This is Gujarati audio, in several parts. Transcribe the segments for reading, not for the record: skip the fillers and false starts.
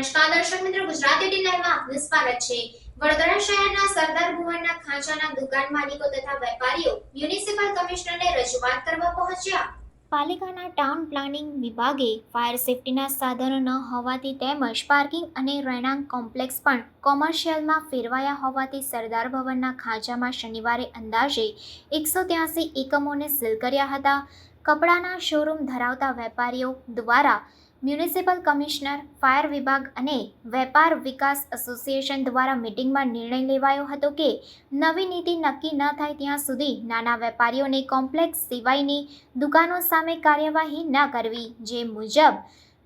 નમસ્કાર દર્શક મિત્રો, ગુજરાતી ટી લાઈવમાં આપનું સ્વાગત છે। વડોદરા શહેરના સરદાર ભુવનના ખાંચાના દુકાન માલિકો તથા વેપારીઓ મ્યુનિસિપલ કમિશનરને રજૂઆત કરવા પહોંચ્યા। પાલિકાના ટાઉન પ્લાનિંગ વિભાગે ફાયર સેફટીના સાધનો ન હોવાથી તેમજ પાર્કિંગ અને રહેણાંક કોમ્પ્લેક્સ પણ કોમર્શિયલમાં ફેરવાયા હોવાથી સરદાર ભવનના ખાંચામાં શનિવારે અંદાજે 183 એકમોને સીલ કર્યા હતા। કપડાના શોરૂમ ધરાવતા વેપારીઓ દ્વારા મ્યુનિસિપલ કમિશનર, ફાયર વિભાગ અને વેપાર વિકાસ એસોસિએશન દ્વારા મીટિંગમાં નિર્ણય લેવાયો હતો કે નવી નીતિ નક્કી ન થાય ત્યાં સુધી નાના વેપારીઓને કોમ્પ્લેક્સ સિવાયની દુકાનો સામે કાર્યવાહી ન કરવી। જે મુજબ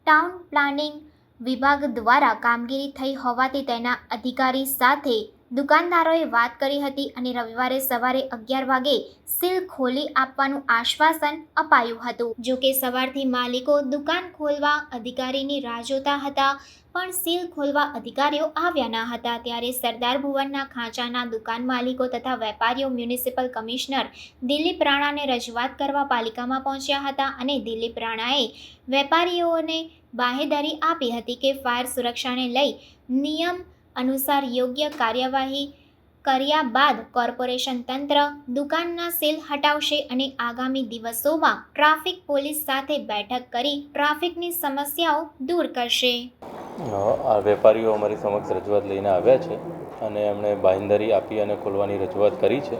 ટાઉન પ્લાનિંગ વિભાગ દ્વારા કામગીરી થઈ હોવાથી તેના અધિકારી સાથે દુકાનદારોએ વાત કરી હતી અને રવિવારે સવારે 11 વાગે સીલ ખોલી આપવાનું આશ્વાસન અપાયું હતું। જો કે સવારથી માલિકો દુકાન ખોલવા અધિકારીની રાહ જોતા હતા, પણ સીલ ખોલવા અધિકારીઓ આવ્યા ન હતા। ત્યારે સરદાર ભુવનના ખાંચાના દુકાન માલિકો તથા વેપારીઓ મ્યુનિસિપલ કમિશનર દિલીપ રાણાને રજૂઆત કરવા પાલિકામાં પહોંચ્યા હતા અને દિલીપ રાણાએ વેપારીઓને બાહેધરી આપી હતી કે ફાયર સુરક્ષાને લઈ નિયમ અનુસાર યોગ્ય કાર્યવાહી કર્યા બાદ કોર્પોરેશન તંત્ર દુકાનના સીલ હટાવશે અને આગામી દિવસોમાં ટ્રાફિક પોલીસ સાથે બેઠક કરી ટ્રાફિકની સમસ્યાઓ દૂર કરશે। આ વેપારીઓ અમારી સમક્ષ રજૂઆત લઈને આવ્યા છે અને એમણે બાંહેધરી આપી અને ખોલવાની રજૂઆત કરી છે।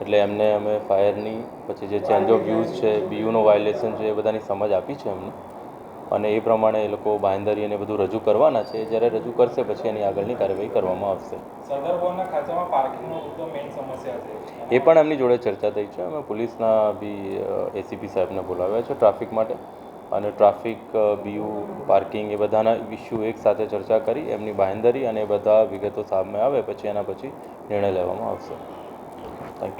એટલે એમને અમે ફાયરની પછી જે ચેન્જ ઓફ યુઝ છે, બીયુનો વાયોલેશન છે, એ બધાની સમજ આપી છે એમને અને એ પ્રમાણે એ લોકો બાંહેધરી અને બધું રજૂ કરવાના છે। જ્યારે રજૂ કરશે પછી એની આગળની કાર્યવાહી કરવામાં આવશે। સરદાર ભવનના ખાંચામાં પાર્કિંગનો મુદ્દો મેઇન સમસ્યા છે, એ પણ એમની જોડે ચર્ચા થઈ છે। અમે પોલીસના બી એસીપી સાહેબને બોલાવ્યા છે ટ્રાફિક માટે અને ટ્રાફિક, બીયુ, પાર્કિંગ એ બધાના ઇસ્યુ એક સાથે ચર્ચા કરી એમની બાંહેધરી અને બધા વિગતો સામે આવે પછી એના પછી નિર્ણય લેવામાં આવશે।